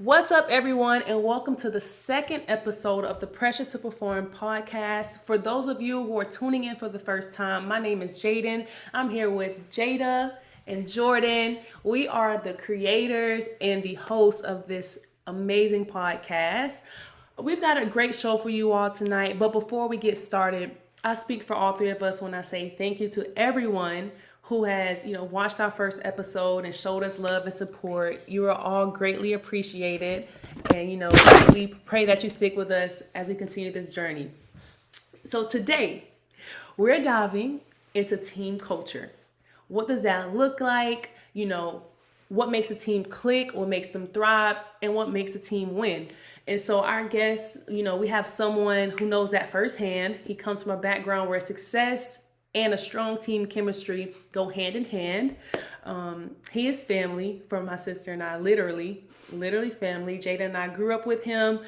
What's up, everyone, and welcome to the second episode of the Pressure to Perform podcast. For those of you who are tuning in for the first time, my name is Jaden. I'm here with Jada and Jordan. We are the creators and the hosts of this amazing podcast. We've got a great show for you all tonight, but before we get started, I speak for all three of us when I say thank you to everyone who has, watched our first episode and showed us love and support. You are all greatly appreciated. And, we pray that you stick with us as we continue this journey. So today, we're diving into team culture. What does that look like? What makes a team click, what makes them thrive, and what makes a team win. And so our guest, we have someone who knows that firsthand. He comes from a background where success and a strong team chemistry go hand in hand. He is family from my sister and I, literally family. Jada and I grew up with him.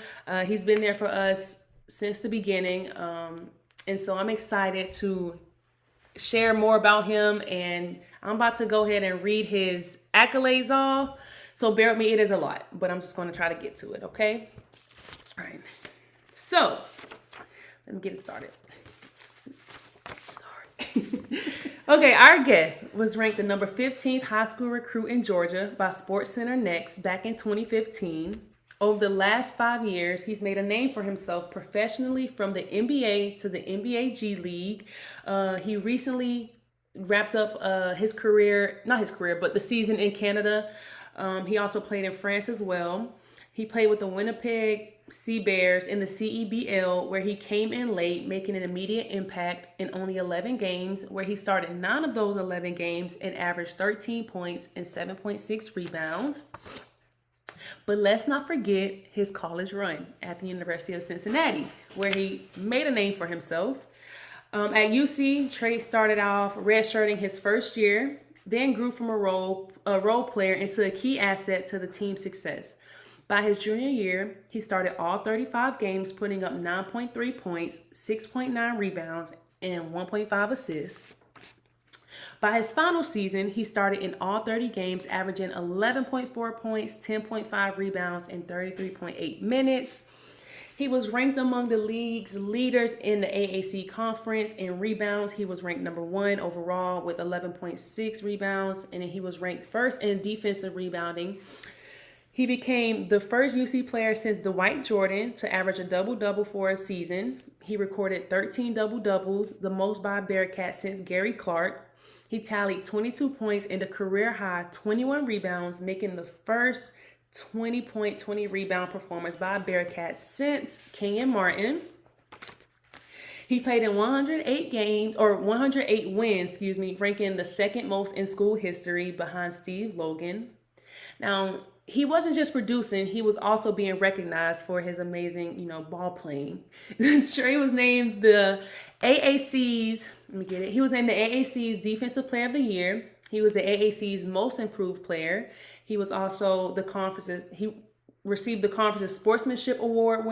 He's been there for us since the beginning. And so I'm excited to share more about him, and I'm about to go ahead and read his accolades off. So bear with me, it is a lot, but I'm just going to try to get to it, okay? All right. So let me get it started. Okay, our guest was ranked the number 15th high school recruit in Georgia by SportsCenter Next back in 2015. Over the last 5 years, he's made a name for himself professionally from the NBA to the NBA G League. He recently wrapped up the season in Canada. He also played in France as well. He played with the Winnipeg Sea Bears in the CEBL, where he came in late, making an immediate impact in only 11 games, where he started 9 of those 11 games and averaged 13 points and 7.6 rebounds. But let's not forget his college run at the University of Cincinnati, where he made a name for himself. At UC, Trey started off redshirting his first year, then grew from a role player into a key asset to the team's success. By his junior year, he started all 35 games, putting up 9.3 points, 6.9 rebounds, and 1.5 assists. By his final season, he started in all 30 games, averaging 11.4 points, 10.5 rebounds, and 33.8 minutes. He was ranked among the league's leaders in the AAC conference. In rebounds, he was ranked number 1 overall with 11.6 rebounds, and he was ranked first in defensive rebounding. He became the first UC player since Dwight Jordan to average a double-double for a season. He recorded 13 double-doubles, the most by a Bearcat since Gary Clark. He tallied 22 points and a career-high 21 rebounds, making the first 20-point, 20-rebound performance by a Bearcat since Kenyon Martin. He played in 108 wins, ranking the second most in school history behind Steve Logan. Now, he wasn't just producing, he was also being recognized for his amazing, ball playing. Trey was named the AAC's, He was named the AAC's Defensive Player of the Year. He was the AAC's Most Improved Player. He was also he received the conference's Sportsmanship Award,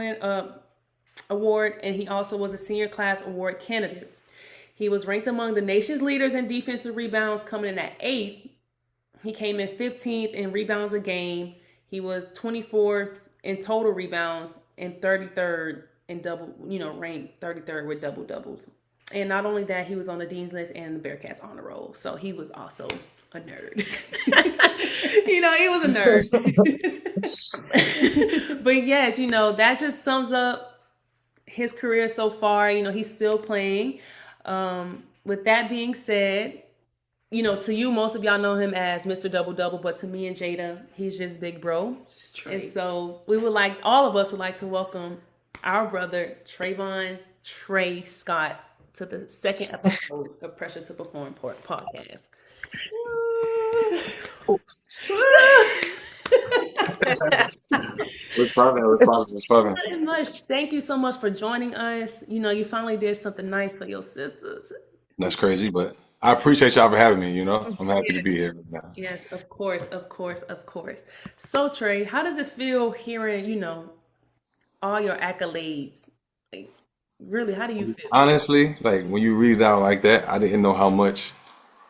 and he also was a Senior Class Award candidate. He was ranked among the nation's leaders in defensive rebounds, coming in at 8th. He came in 15th in rebounds a game. He was 24th in total rebounds and 33rd in ranked 33rd with double doubles. And not only that, he was on the Dean's List and the Bearcats honor roll. So he was also a nerd. He was a nerd. But yes, that just sums up his career so far. He's still playing. With that being said, to you, most of y'all know him as Mr. Double Double, but to me and Jada, he's just Big Bro. And so all of us would like to welcome our brother, Trayvon Trey Scott, to the second episode of Pressure to Perform podcast. What's poppin'? Very much. Thank you so much for joining us. You finally did something nice for your sisters. That's crazy, but I appreciate y'all for having me, I'm happy to be here right now. Yes, of course. So, Trey, how does it feel hearing, all your accolades? Really, how do you feel? Honestly, when you read it out like that, I didn't know how much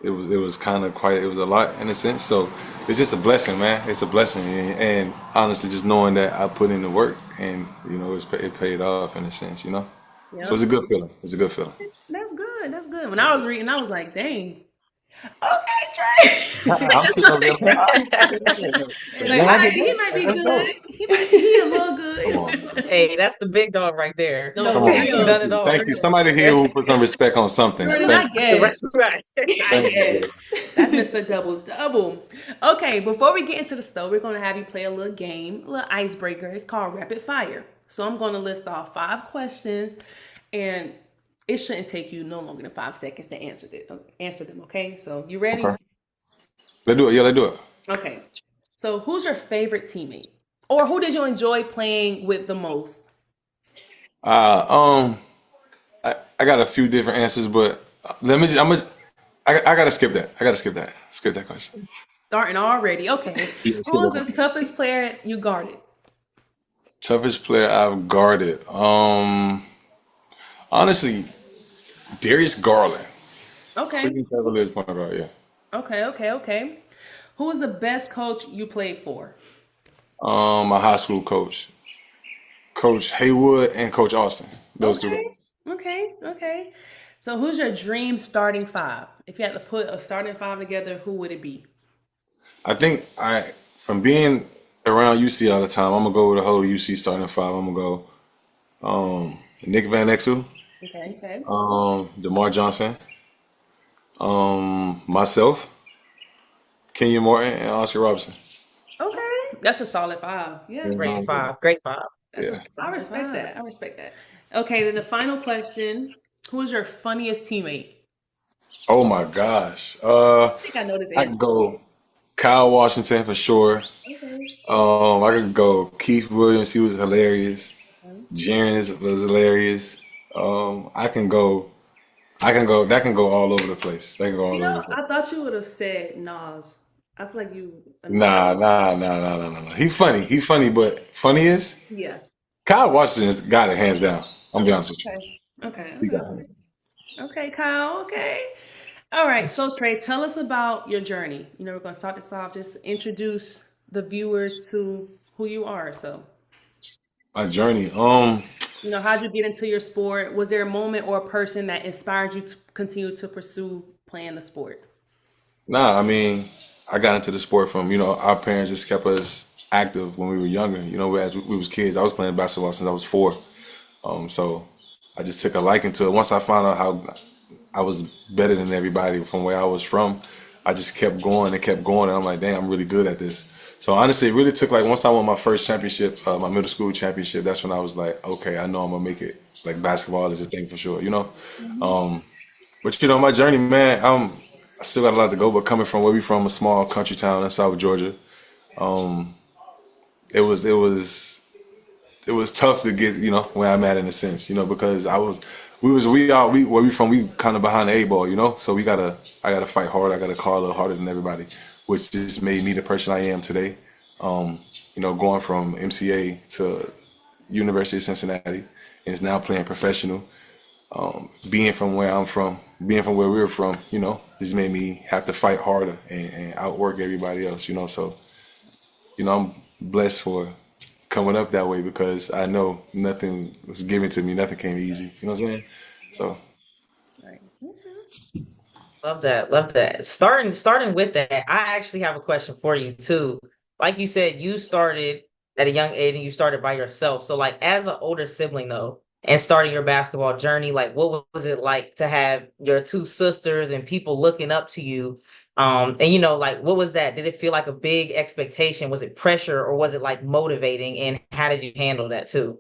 it was kind of quite, it was a lot in a sense. So it's just a blessing, man. It's a blessing, and honestly, just knowing that I put in the work, and it paid off in a sense, you know. So it's Yep. a good feeling. It's a good feeling. That's good. That's good. When I was reading, I was like, dang. Okay, Trey. I'm sitting over there like, Like when I get he done, might be let's good. go. He a little good. Come You on, know, man. Hey, that's the big dog right there. no, Come for on. You've real. done Thank it you. all. Thank you. Somebody here who put some respect on something. Jordan, Thank I you. Right, guess. right. I Thank you. guess. That's Mr. Double Double. Okay, before we get into the stuff, we're going to have you play a little game, a little icebreaker. It's called Rapid Fire. So I'm going to list off 5 questions, and it shouldn't take you no longer than 5 seconds to answer them. Okay, so you ready? Okay. Let's do it. Yeah, let's do it. Okay. So who's your favorite teammate, or who did you enjoy playing with the most? Uh, um, I got a few different answers, but let me. I gotta skip that. I gotta skip that. Skip that question. Starting already. Okay. Yeah, Who skip was that the question. toughest player you guarded? Toughest player I've guarded. Honestly, Darius Garland, Okay. Cleveland Cavaliers point guard. Yeah. Okay. Who was the best coach you played for? My high school coach, Coach Haywood, and Coach Austin. Those two guys. Okay. So who's your dream starting five? If you had to put a starting five together, who would it be? I think from being around UC all the time, I'm gonna go with the whole UC starting five. I'm gonna go Nick Van Exel, Okay. DeMar Johnson, myself, Kenya Morton, and Oscar Robertson. Okay. That's a solid five. Yeah. Great five. Great five. That's a Yeah. I respect that. I respect that. Okay, then the final question. Who is your funniest teammate? Oh my gosh. I think I know this I answer. can go Kyle Washington for sure. Okay. I could go Keith Williams. He was hilarious. Okay. Jaren was hilarious. I can go. I can go. That can go all over the place. That can go all over the place. I thought you would have said Nas. I feel like you a Nas. Nah. He's funny, but funny is Yeah. Kyle Washington's got it hands down. I'm gonna be honest with you. He got it Okay. hands down. Okay, Kyle. Okay. All right. So Trey, tell us about your journey. We're gonna start this off. Just introduce the viewers to who you are. So, My journey. how'd you get into your sport? Was there a moment or a person that inspired you to continue to pursue playing the sport? Nah. I mean, I got into the sport from our parents just kept us active when we were younger. As we was kids, I was playing basketball since I was 4. So I just took a liking to it. Once I found out how I was better than everybody from where I was from, I just kept going and kept going. And I'm like, dang, I'm really good at this. So honestly, it really took like once I won my first championship, my middle school championship, that's when I was like, okay, I know I'm gonna make it. Like basketball is a thing for sure. But my journey, man, I still got a lot to go. But coming from where we from, a small country town in South Georgia, it was it was it was tough to get where I'm at in a sense, because we where we from, we kind of behind the 8 ball, so I gotta fight hard. I gotta call a little harder than everybody, which just made me the person I am today. Going from MCA to University of Cincinnati, and is now playing professional. Being from where I'm from, being from where we're from, just made me have to fight harder and outwork everybody else. So I'm blessed for coming up that way because I know nothing was given to me, nothing came easy. You know what I'm saying? So Right. Okay. Love that. Love that. Starting with that, I actually have a question for you too. Like you said, you started at a young age and you started by yourself. So like as an older sibling though, and starting your basketball journey, like what was it like to have your two sisters and people looking up to you? And like what was that? Did it feel like a big expectation? Was it pressure or was it like motivating? And how did you handle that too?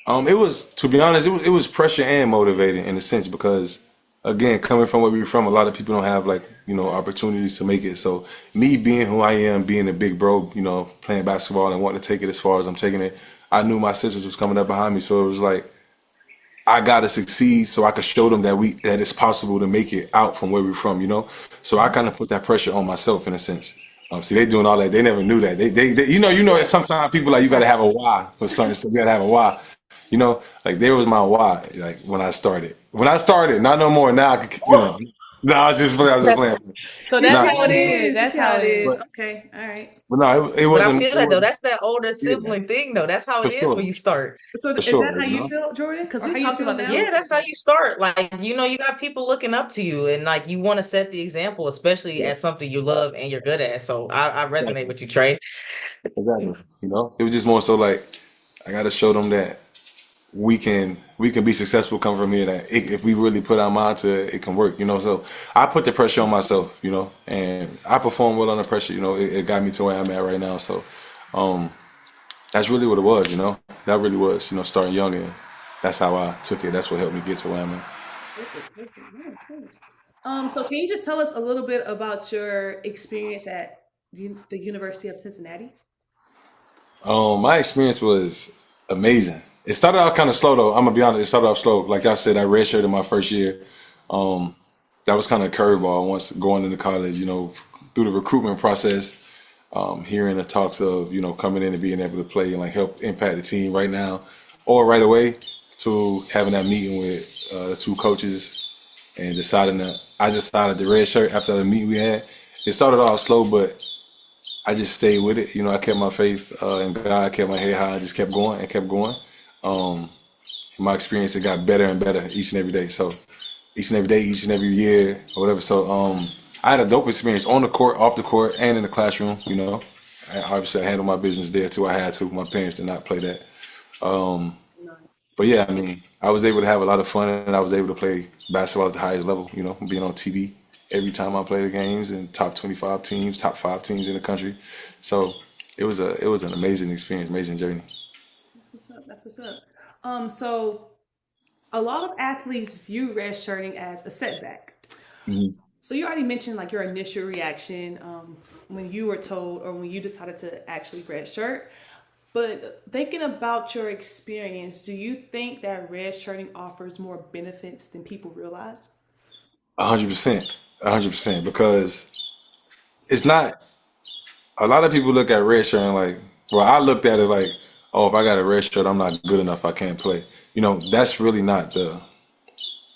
it was, to be honest, it was pressure and motivating in a sense because again, coming from where we're from, a lot of people don't have like opportunities to make it. So me being who I am, being a big bro, playing basketball and wanting to take it as far as I'm taking it, I knew my sisters was coming up behind me, so it was like I gotta succeed so I could show them that it's possible to make it out from where we're from. So I kind of put that pressure on myself in a sense. See, they doing all that. They never knew that. Sometimes people like you gotta have a why for certain stuff. You gotta have a why. Like there was my why. Like when I started, not no more. Now I could. No, I was just playing. I was just playing. So You that's Nah, see how how it it is. is. You That's see how how it it is. is. but Okay. All right. no, it But I wasn't. feel It that though. wasn't. That's that older Yeah, sibling thing though. That's how for it is sure, when you start. So for is sure. that how You you know. feel, Jordan? Because Or we how you talked feel about this. now? Yeah, that's how you start. Like, you got people looking up to you and like you want to set the example, especially Yeah, as something you love and you're good at. So I resonate exactly. with you, Trey. Exactly. You know, it was just more so like I got to show them that we can be successful come from here. That if we really put our mind to it, it can work. You know, so I put the pressure on myself. You know, and I perform well under pressure. You know, it got me to where I'm at right now. So, um, that's really what it was. You know, that really was. You know, starting young and that's how I took it. That's what helped me get to where I'm at. Perfect. Perfect. Nice. Nice. So can you just tell us a little bit about your experience at the University of Cincinnati? My experience was amazing. It started out kind of slow though. I'm gonna be honest. It started off slow. Like I said, I redshirted my first year. Um, that was kind of a curveball once going into college. You know, through the recruitment process, hearing the talks of coming in and being able to play and like help impact the team right now or right away to having that meeting with the two coaches and deciding that I decided the red shirt after the meeting we had. It started off slow, but I just stayed with it. You know, I kept my faith in God, I kept my head high, I just kept going and kept going. Um, my experience it got better and better each and every day. So each and every day, each and every year, or whatever. So I had a dope experience on the court, off the court, and in the classroom. You know, obviously I handled my business there too. I had to. My parents did not play that. Um, Nice. but yeah, I mean, I was able to have a lot of fun, and I was able to play basketball at the highest level. You know, being on TV every time I played the games, and top 25 teams, top 5 teams in the country. So it was an amazing experience, amazing journey. That's what's up. That's what's up. So a lot of athletes view redshirting as a setback. Mhm. So you already mentioned like your initial reaction when you were told or when you decided to actually redshirt. But thinking about your experience, do you think that redshirting offers more benefits than people realize? 100%, 100%, because it's not. A lot of people look at red shirt and like, well, I looked at it like, oh, if I got a red shirt, I'm not good enough. I can't play. You know, that's really not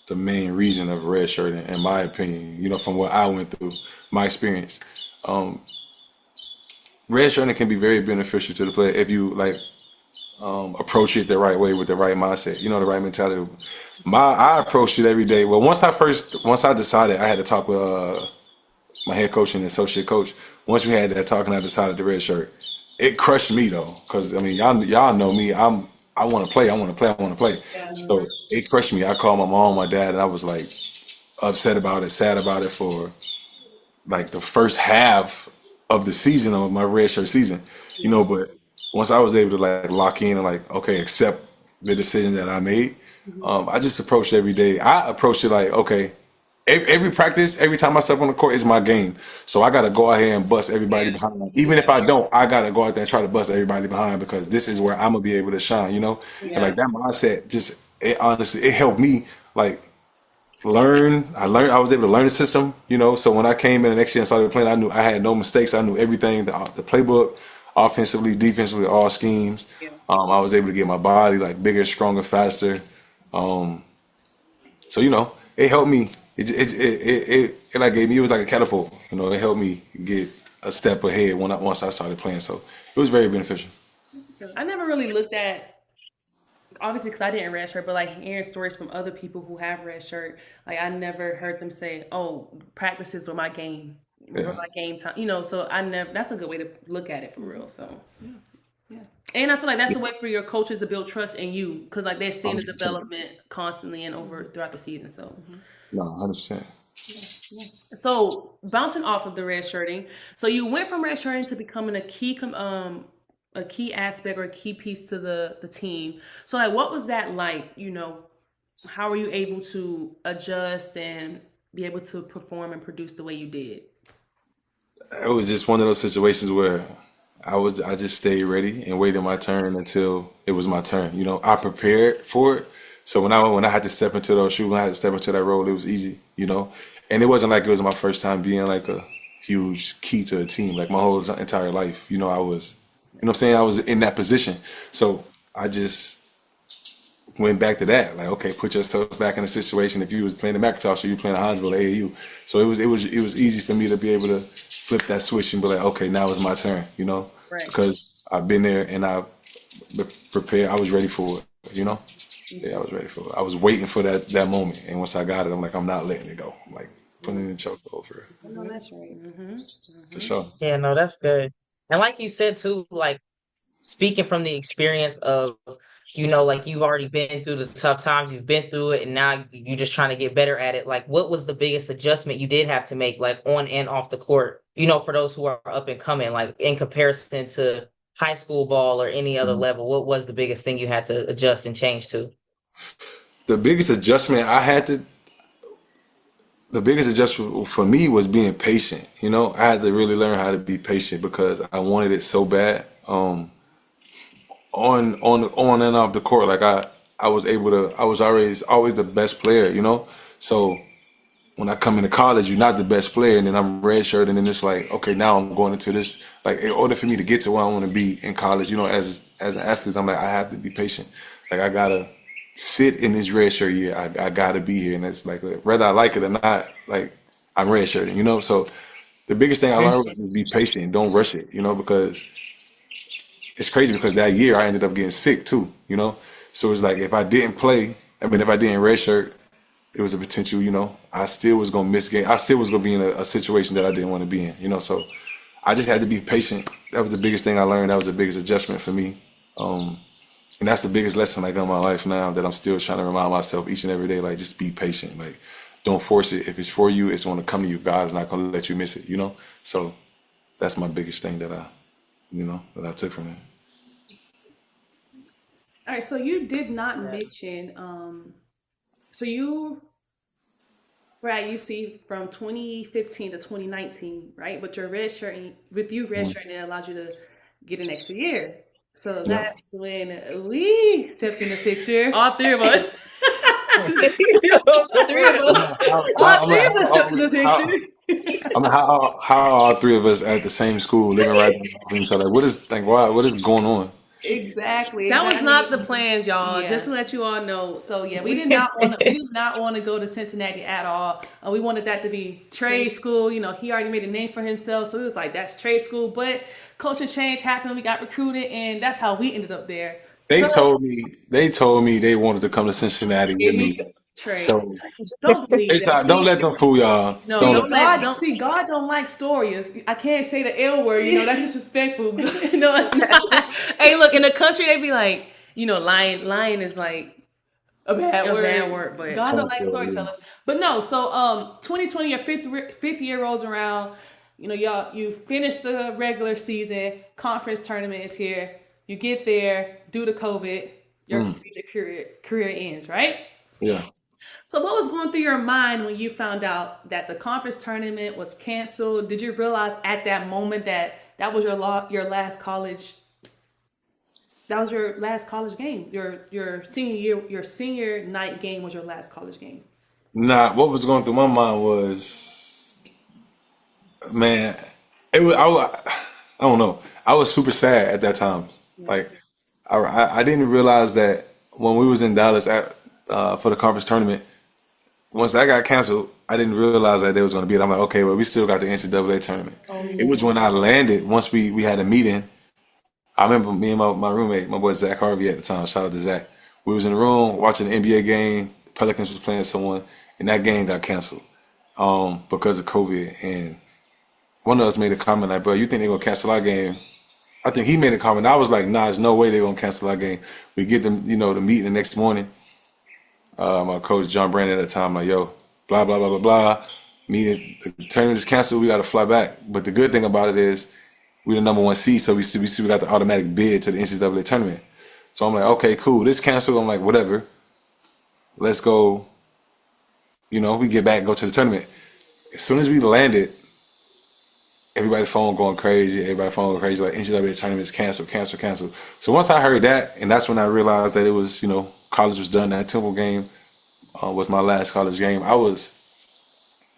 the main reason of red shirt, in my opinion. You know, from what I went through, my experience. Um, Red shirting can be very beneficial to the player if you like approach it the right way with the right mindset. You know, the right mentality. I approached it every day. Well, once I decided, I had to talk with my head coach and associate coach. Once we had that talking, I decided the red shirt. It crushed me though, because I mean, y'all know me. I want to play. I want to play. I want to play. Yeah. So it crushed me. I called my mom, my dad, and I was like upset about it, sad about it for like the first half of the season of my red shirt season. You Yeah. know, but once I was able to like lock in and like okay, accept the decision that I made, Mhm. I just approached it every day. I approached it like okay, every practice, every time I step on the court is my game. So I got to go out here and bust everybody behind. Even if I don't, I got to go out there and try to bust everybody behind because this is where I'm gonna be able to shine. You know, and Yeah. like that mindset just it honestly it helped me like learn. I was able to learn the system. You know, so when I came in the next year and started playing, I knew I had no mistakes. I knew everything, the playbook, offensively, defensively, all schemes. Yeah. I was able to get my body like bigger, stronger, faster. Um, so it helped me. It like gave me it was like a catapult. You know, it helped me get a step ahead once I started playing. So it was very beneficial. I never really looked at obviously because I didn't red shirt, but like hearing stories from other people who have red shirt, like I never heard them say, "Oh, practices were my game, were Yeah, my game time." You know, so I never. That's a good way to look at it for real. So yeah, yeah. And I feel like that's the way for your coaches to build trust in you because like they're seeing the 100%. development constantly and over throughout the season. So No, 100%. yeah, yeah. So bouncing off of the red shirting, so you went from red shirting to becoming a key aspect or a key piece to the team. So like, what was that like? You know, how were you able to adjust and be able to perform and produce the way you did? It was just one of those situations where I just stayed ready and waited my turn until it was my turn. You know, I prepared for it. So when I had to step into those shoes, when I had to step into that role, it was easy. You know, and it wasn't like it was my first time being like a huge key to a team. Like my whole entire life, I was, what I'm saying, I was in that position. So I just went back to that. Like, okay, put yourself back in a situation. If you was playing the McIntosh or you playing the Hinesville AAU, so it was easy for me to be able to flip that switch and be like, okay, now it's my turn. Right. Because I've been there and I prepared. I was ready for it. Yeah, I was ready for it. I was waiting for that moment, and once I got it, I'm like, I'm not letting it go. I'm like putting it in the chokehold for I know that's right. sure. Yeah, no, that's good. And like you said too, like speaking from the experience of, like you've already been through the tough times, you've been through it, and now you're just trying to get better at it. Like, what was the biggest adjustment you did have to make, like on and off the court, for those who are up and coming, like in comparison to high school ball or any other level? What was the biggest thing you had to adjust and change to? The biggest adjustment I had to, the biggest adjustment for me was being patient. I had to really learn how to be patient because I wanted it so bad. On and off the court, like I was able to. I was always the best player. So when I come into college, you're not the best player, and then I'm redshirt, and then it's like, okay, now I'm going into this. Like, in order for me to get to where I want to be in college, as an athlete, I'm like, I have to be patient. Like, I gotta sit in this redshirt year. I gotta be here, and it's like, whether I like it or not, like, I'm redshirting. So the biggest thing I learned was to be patient and don't rush it. Because it's crazy because that year I ended up getting sick too. So it's like if I didn't play, if I didn't redshirt, it was a potential, I still was gonna miss game. I still was gonna be in a situation that I didn't want to be in. So I just had to be patient. That was the biggest thing I learned. That was the biggest adjustment for me. And that's the biggest lesson I got in my life now that I'm still trying to remind myself each and every day. Like, just be patient. Like, don't force it. If it's for you, it's gonna come to you. God's not gonna let you miss it. So that's my biggest thing that I took from it. All right. So you did not mention. So you were at UC from 2015 to 2019, right? But your red shirt, with you red shirt, it allowed you to get an extra year. So Yeah. that's when we stepped in the picture. All three of us. All three of us. All three of us stepped in the picture. How are all three of us at the same school living right from each other? What is going on? Exactly. That was not the plans, y'all. Just to let you all know. So yeah, we did not want to. We did not want to go to Cincinnati at all. We wanted that to be trade school. He already made a name for himself, so it was like that's trade school. But culture change happened. We got recruited, and that's how we ended up there. They told me they wanted to come to Cincinnati with me. Trade. So Don't believe that. don't let them fool y'all. No, God don't like stories. I can't say the L word, that's disrespectful. No, it's not. Hey, look, in the country they be like, lying is like a bad word, but God don't like storytellers. But no, so 2020, your fifth year rolls around. You finish the regular season, conference tournament is here. You get there due to COVID, your career ends, right? Yeah. So what was going through your mind when you found out that the conference tournament was canceled? Did you realize at that moment that was your last college? That was your last college game. Your senior night game was your last college game. Nah, what was going through my mind was, man, I don't know. I was super sad at that time. Like, I didn't realize that when we was in Dallas for the conference tournament. Once that got canceled, I didn't realize that there was going to be it. I'm like, okay, well, we still got the NCAA tournament. It was when I landed, once we had a meeting. I remember me and my roommate, my boy Zach Harvey at the time, shout out to Zach. We was in the room watching the NBA game. The Pelicans was playing someone, and that game got canceled because of COVID. And one of us made a comment like, bro, you think they're going to cancel our game? I think he made a comment. I was like, nah, there's no way they're going to cancel our game. We get them, the meeting the next morning. My coach John Brandon at the time, like, yo, blah blah blah blah blah. The tournament is canceled. We got to fly back. But the good thing about it is we the number one seed, so we still got the automatic bid to the NCAA tournament. So I'm like, okay, cool. This canceled. I'm like, whatever. Let's go. We get back and go to the tournament. As soon as we landed, everybody's phone going crazy. Like, NCAA tournament is canceled. So once I heard that, and that's when I realized that it was, college was done. That Temple game was my last college game. I was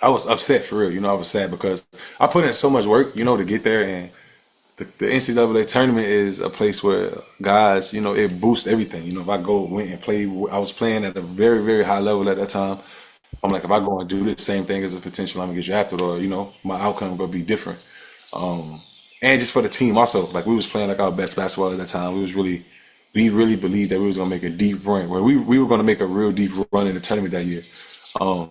upset for real. I was sad because I put in so much work, to get there, and the NCAA tournament is a place where guys, it boosts everything. If I went and played, I was playing at a very, very high level at that time. I'm like, if I go and do the same thing as a potential, I'm gonna get drafted, or my outcome gonna be different. And just for the team, also, like we was playing like our best basketball at that time. We really believed that we was gonna make a deep run, where we were gonna make a real deep run in the tournament that year. Um,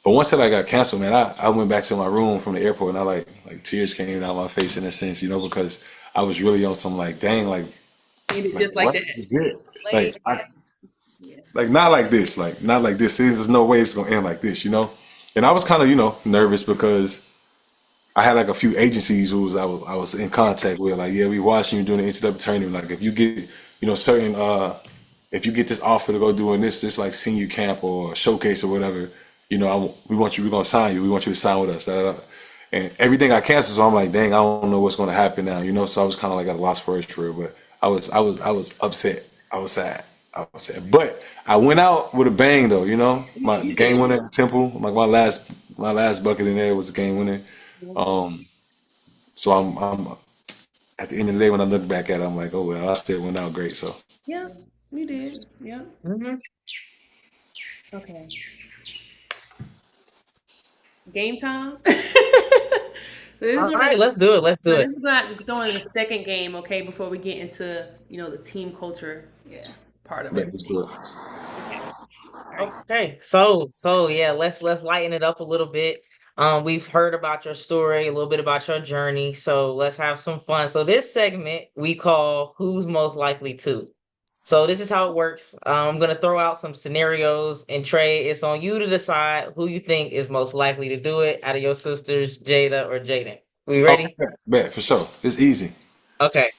but once that I got canceled, man, I went back to my room from the airport, and I like tears came down my face in a sense, because I was really on some like, dang, And it's like just like what that. is it? Like, yeah. Like not like this, like not like this. There's no way it's gonna end like this. And I was kind of nervous because I had like a few agencies who I was in contact with, like, yeah, we watching you doing the NCAA tournament. Like if you get certain if you get this offer to go doing this like senior camp or showcase or whatever, we're gonna sign you. We want you to sign with us. Da, da, da. And everything got canceled, so I'm like, dang, I don't know what's gonna happen now. So I was kind of like at a loss for words for real. But I was upset. I was sad. I was sad. But I went out with a bang though. My You game did. winner at Temple. Like my last bucket in there was a game winner. Um, so I'm at the end of the day when I look back at it, I'm like, oh well, I still went out great. So Yeah, you did. Yeah. Mhm. Okay. Game time. So this is All gonna right, let's do it. Let's do so it. this is gonna go in the second game, okay, before we get into, the team culture, yeah, part of that it. was good. Okay. All right. Okay, so yeah, let's lighten it up a little bit. We've heard about your story, a little bit about your journey, so let's have some fun. So this segment we call "Who's Most Likely to." So this is how it works. I'm gonna throw out some scenarios, and Trey, it's on you to decide who you think is most likely to do it out of your sisters, Jada or Jaden. We Okay, ready? bet for sure. It's easy. Okay.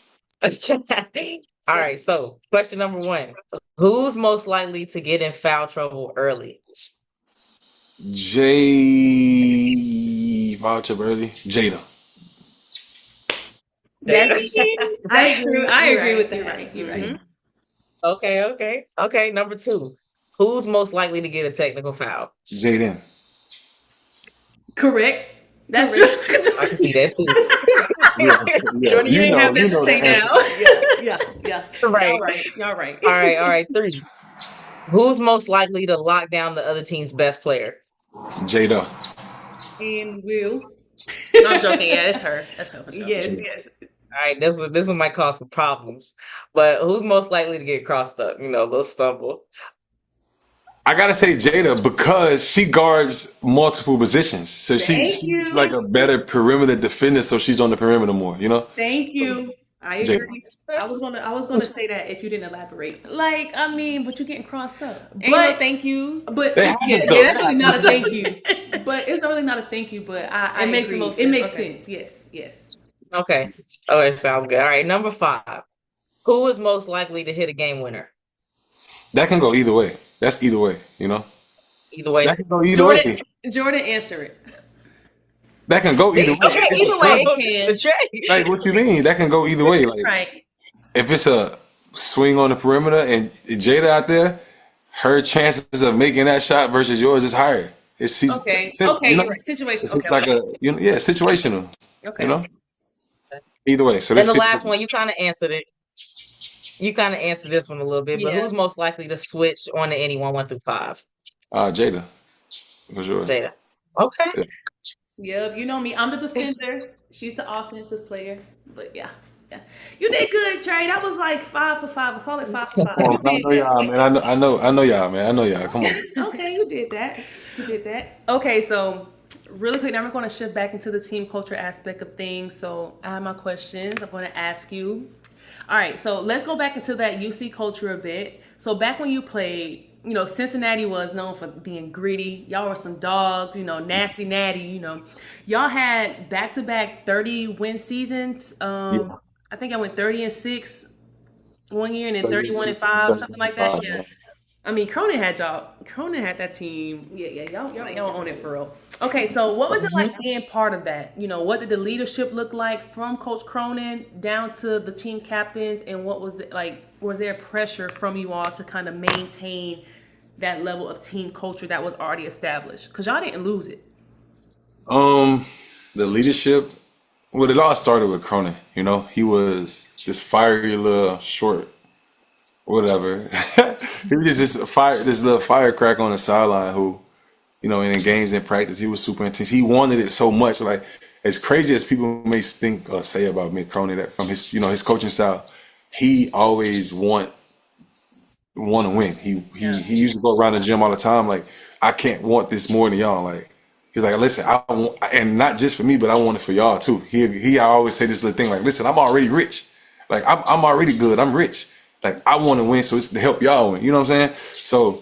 All right. So question number one: Who's most likely to get in foul trouble early? Jay Voucher early. Jada. That's Jada. that's true. I You're agree right. with You're that. right. You're Mhm. right. Okay. Number two: Who's most likely to get a technical foul? Jaden. Correct. That's Correct. true. I can see that too. Yeah, yeah. Jordan, you ain't have that You to know say the answer. now. Yeah. Right. Y'all right. All right. Three: Who's most likely to lock down the other team's best player? Jada. And Will. No, I'm joking. Yeah, it's her. That's her for sure. Yes. Jada. Yes. All right, this one might cause some problems, but who's most likely to get crossed up? They'll stumble. I gotta say Jada because she guards multiple positions, so Thank she's like you. a better perimeter defender. So she's on the perimeter more. Thank you. I Jada. agree. I was gonna say that if you didn't elaborate. Like, I mean, but you're getting crossed up. Ain't no But thank yous. but They have Yeah, though. that's really not a thank you. But it's not really not a thank you, but I it makes the agree. most It sense. makes Okay. sense. Yes, yes. Okay. Okay, sounds good. All right, number five. Who is most likely to hit a game winner? That can go either way. That's either way. Either way. That can go either Jordan, way. Jordan, answer it. That can go either way. Okay, Either way, so it this can. is the Trey. Like what you mean? That can go either way. Like Right. if it's a swing on the perimeter and Jada out there, her chances of making that shot versus yours is higher. She's Okay. simple, Okay, you're right. Situation. Okay, It's like a situational. You okay. know, either way. So And that's the 50. last one, you kind of answered it. You kind of answered this one a little bit, but Yeah. who's most likely to switch on to anyone 1 through 5? Jada for sure. Jada. Okay. Yeah. Yep, you know me. I'm the defender. She's the offensive player. But yeah. Yeah. You did good, Trey. That was like 5 for 5, a solid 5 for 5. Come You on, I did know that. y'all, man. I know y'all, man. I know y'all. Come on. Okay, you did that. You did that. Okay, so really quick, now we're going to shift back into the team culture aspect of things. So I have my questions I'm going to ask you. All right, so let's go back into that UC culture a bit. So back when you played, Cincinnati was known for being gritty. Y'all were some dogs, nasty natty. Y'all had back-to-back 30-win seasons. Yeah. I think I went 30-6 one year and then 31-5, something like that. Yeah. I mean, Cronin had that team. Yeah. Y'all own it for real. Okay, so what was it like being part of that? What did the leadership look like from Coach Cronin down to the team captains, and what was like? Was there pressure from you all to kind of maintain that level of team culture that was already established? Because y'all didn't lose it. The leadership. Well, it all started with Cronin. You know, he was this fiery little short, whatever. He was just this little firecracker on the sideline who, you know, in games and practice, he was super intense. He wanted it so much. Like as crazy as people may think or say about Mick Cronin, that from his, you know, his coaching style, he always want to win. Yeah. He used to go around the gym all the time. Like I can't want this more than y'all. Like he's like, listen, I want, and not just for me, but I want it for y'all too. I always say this little thing like, listen, I'm already rich. Like I'm already good. I'm rich. Like I want to win, so it's to help y'all win. You know what I'm saying? So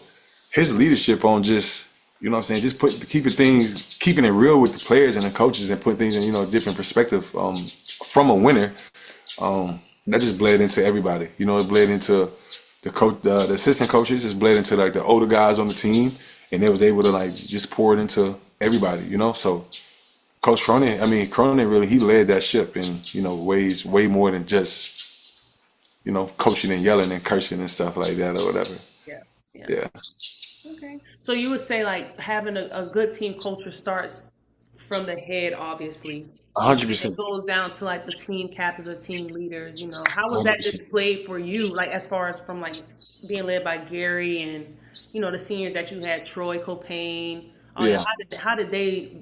his leadership on just, you know what I'm saying, just keeping it real with the players and the coaches and put things in, you know, different perspective from a winner. That just bled into everybody. You know, it bled into the coach, the assistant coaches. It's bled into like the older guys on the team, and they was able to like just pour it into everybody. You know, so Coach Cronin, Cronin really he led that ship in, you know, ways way more than just, you know, coaching and yelling and cursing and stuff like that or whatever. Yeah. Yeah. Yeah, Okay. So you would say like having a good team culture starts from the head, obviously, and then it 100%. goes down to like the team captains or team leaders. You know, how was that 100%. displayed for you? Like as far as from like being led by Gary and the seniors that you had, Troy Copain. Yeah. How did they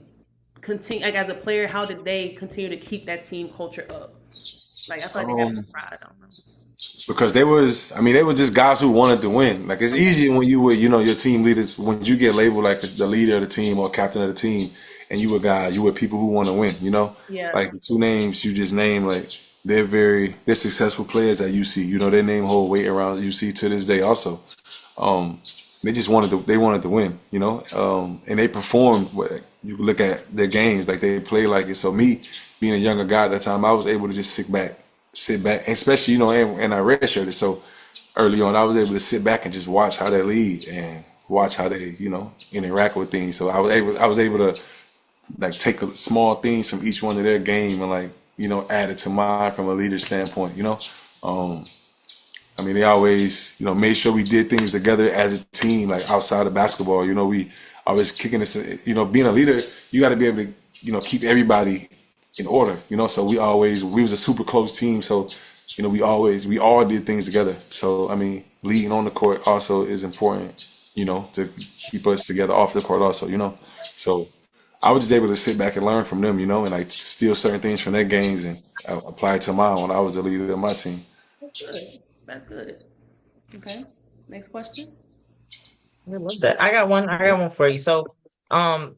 continue? Like as a player, how did they continue to keep that team culture up? Like I feel like they got more Um, pride. I don't know. because they were just guys who wanted to win. Like it's Okay. easier when you were, you know, your team leaders, when you get labeled like the leader of the team or captain of the team, and you were people who want to win. You know, Yeah. like the two names you just named, like they're successful players at UC. You know, their name hold weight around UC to this day. Also, um, they wanted to win. You know, and they performed. You look at their games, like they play like it. So me, being a younger guy at that time, I was able to just sit back, especially, you know, and I redshirted. So early on, I was able to sit back and just watch how they lead and watch how they, you know, interact with things. So I was able to like take small things from each one of their game and like, you know, add it to mine from a leader standpoint. You know, um, they always, you know, made sure we did things together as a team, like outside of basketball. You know, we always kicking this. You know, being a leader, you got to be able to, you know, keep everybody in order. You know, so we was a super close team. So, you know, we all did things together. So, leading on the court also is important. You know, to keep us together off the court also. You know, so I was just able to sit back and learn from them. You know, and like steal certain things from their games and apply it to mine when I was the leader of my team. That's good. That's good. Okay. Next question. I love that. I got one for you. So,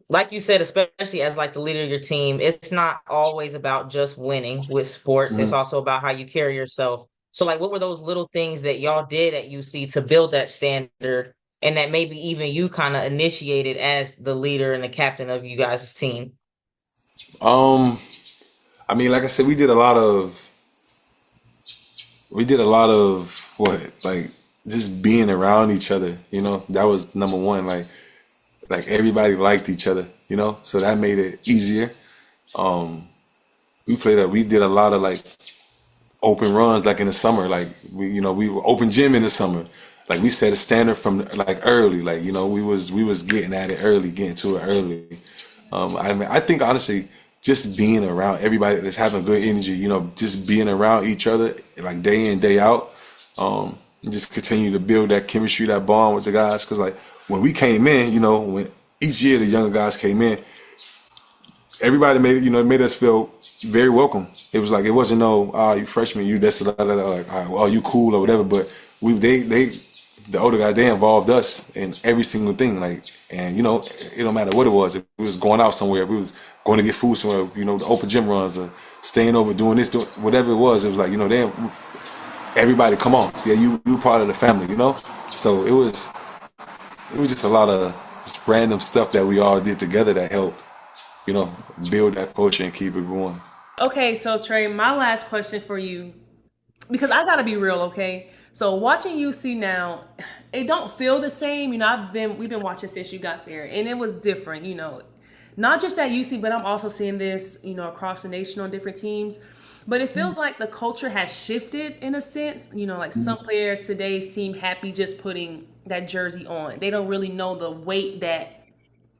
like you said, especially as like the leader of your team, it's not always about just winning with sports. It's Mhm. also about how you carry yourself. So, like, what were those little things that y'all did at UC to build that standard and that maybe even you kind of initiated as the leader and the captain of you guys' team? Um, like I said, we did a lot of what, like just being around each other. You know, that was number one. Like everybody liked each other. You know, so that made it easier. Um, we did a lot of like open runs, like in the summer. Like we were open gym in the summer. Like we set a standard from like early. Like we was getting at it early, getting to it early. I think honestly, just being around everybody that's having good energy, you know, just being around each other like day in day out, and just continue to build that chemistry, that bond with the guys. Because like when we came in, you know, when each year the younger guys came in, everybody it made us feel very welcome. It was like it wasn't no, you freshman, you this, like, oh, you cool or whatever. But the older guys, they involved us in every single thing. Like, and you know, it don't matter what it was. If we was going out somewhere, if we was going to get food somewhere, you know, the open gym runs or staying over doing this, doing whatever it was. It was like, you know, damn, everybody, come on, yeah, you part of the family, you know. So it was just a lot of just random stuff that we all did together that helped, you know, build that culture and keep it going. Okay, so Trey, my last question for you, because I gotta be real, okay? So watching you see now, it don't feel the same. We've been watching since you got there, and it was different. Not just at UC, but I'm also seeing this, across the nation on different teams. But it feels like the culture has shifted in a sense. Like some players today seem happy just putting that jersey on. They don't really know the weight that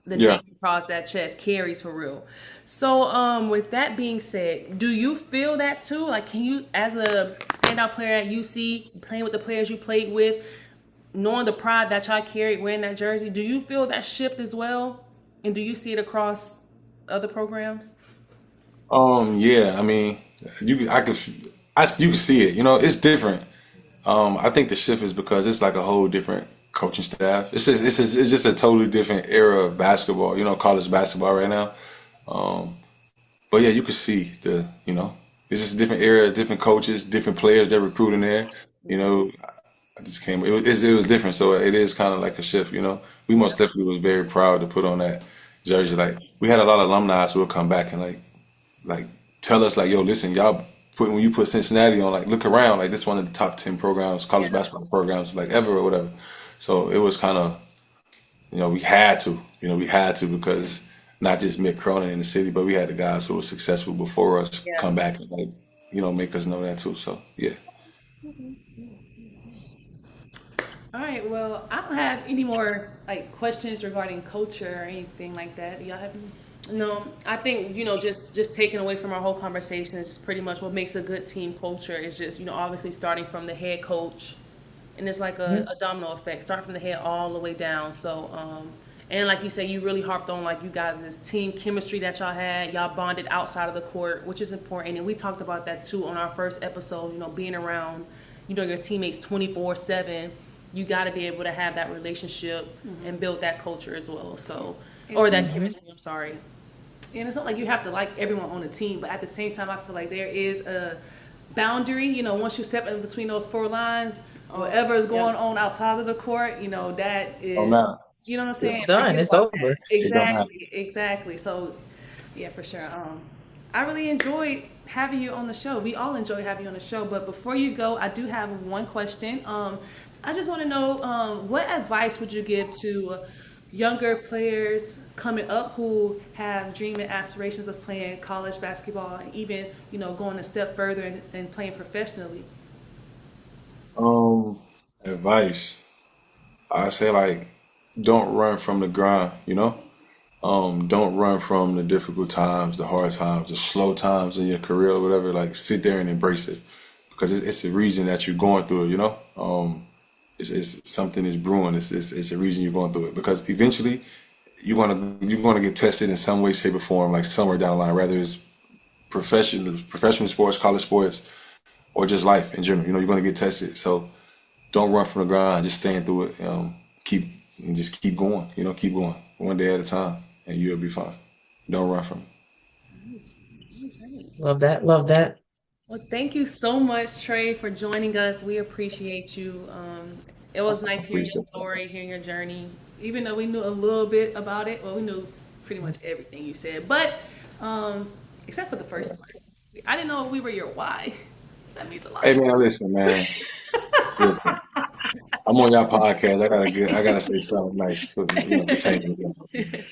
the Yeah. name across that chest carries for real. So, with that being said, do you feel that too? Like, can you, as a standout player at UC, playing with the players you played with, knowing the pride that y'all carried wearing that jersey, do you feel that shift as well? And do you see it across other programs? Yeah. I mean, you can see it. You know, it's different. I think the shift is because it's like a whole different coaching staff. It's just a totally different era of basketball. You know, college basketball right now. Um, but yeah, you can see it's just a different era, different coaches, different players they're recruiting there. You know, I just came. It was different, so it is kind of like a shift. You know, we most definitely was very proud to put on that jersey. Like we had a lot of alumni who would come back and like tell us like, yo, listen, y'all when you put Cincinnati on, like look around, like this one of the top 10 programs, college basketball programs, like ever or whatever. So it was kind of, we had to because not just Mick Cronin in the city, but we had the guys who were successful before us Yeah. come back and like, make us know that too. So yeah. All right. Well, I don't have any more like questions regarding culture or anything like that. Do y'all have any? No, I think just taking away from our whole conversation is just pretty much what makes a good team culture is just obviously starting from the head coach, and it's like a domino effect. Start from the head all the way down. So, and like you said, you really harped on like you guys' team chemistry that y'all had. Y'all bonded outside of the court, which is important, and we talked about that too on our first episode. Being around, your teammates 24/7. You got to be able to have that relationship and build that culture as well. So, or that chemistry. I'm sorry. And it's not like you have to like everyone on the team, but at the same time, I feel like there is a boundary. Once you step in between those four lines, whatever is going on outside of the court, that Oh is, man, you know what I'm yeah, It's saying? done. Forget It's about that. over. it don't matter. Exactly. So, yeah, for sure. I really enjoyed having you on the show. We all enjoy having you on the show. But before you go, I do have one question. I just want to know what advice would you give to younger players coming up who have dream and aspirations of playing college basketball, and even going a step further and playing professionally? Um, Advice. I say like, don't run from the grind. Don't run from the difficult times, the hard times, the slow times in your career or whatever. Like, sit there and embrace it because it's a reason that you're going through it. It's something is brewing. It's a reason you're going through it because eventually you're gonna get tested in some way, shape, or form, like somewhere down the line, whether it's professional sports, college sports, or just life in general. You're gonna get tested. So don't run from the grind. Just staying through it. Keep just keep going. Keep going one day at a time, and you'll be fine. Don't run from it. Love that. Love that. Well, thank you so much, Trey, for joining us. We appreciate you. It was I nice hearing your appreciate that. story, hearing your journey. Even though we knew a little bit about it, well, we knew pretty much everything you said, but except for the first part, I didn't know we were your why. That means a lot. Hey man, listen, man. Listen, I'm on your podcast. I gotta say something nice for pertaining to them.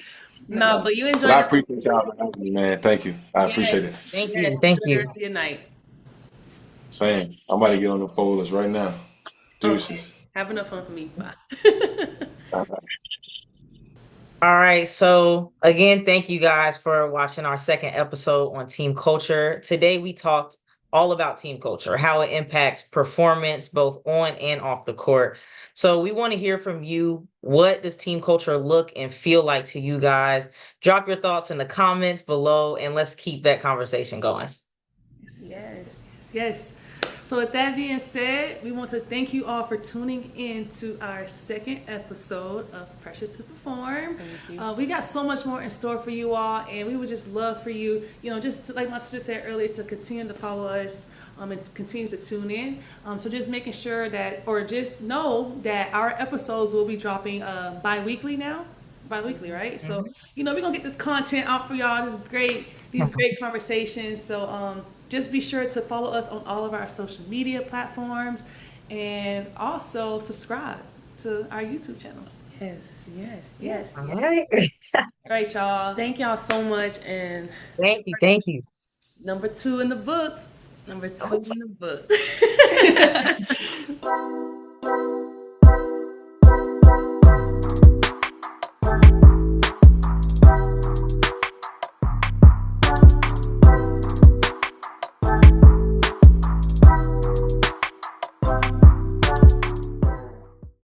No, but you But enjoy I the rest. appreciate y'all for having me, man. Thank you. I Yes, appreciate it. Thank yes. you. Thank Enjoy the you. rest of your night. Same. I'm about to get on the folders right now. Okay. Deuces. Have enough fun for me. Bye. All right. So, again, thank you guys for watching our second episode on team culture. Today, we talked all about team culture, how it impacts performance both on and off the court. So, we want to hear from you. What does team culture look and feel like to you guys? Drop your thoughts in the comments below and let's keep that conversation going. Yes. So with that being said, we want to thank you all for tuning in to our second episode of Pressure to Perform. Thank you. We got so much more in store for you all, and we would just love for you, just like my sister said earlier, to continue to follow us and to continue to tune in. So just making sure that, or just know that our episodes will be dropping bi-weekly now. Bi-weekly, right? So, we're going to get this content out for y'all. These great conversations. So, just be sure to follow us on all of our social media platforms and also subscribe to our YouTube channel. Yes. All right. All right, y'all. Thank y'all so much. And Thank you. Thank you. number 2 in the books. Number 2 in the books.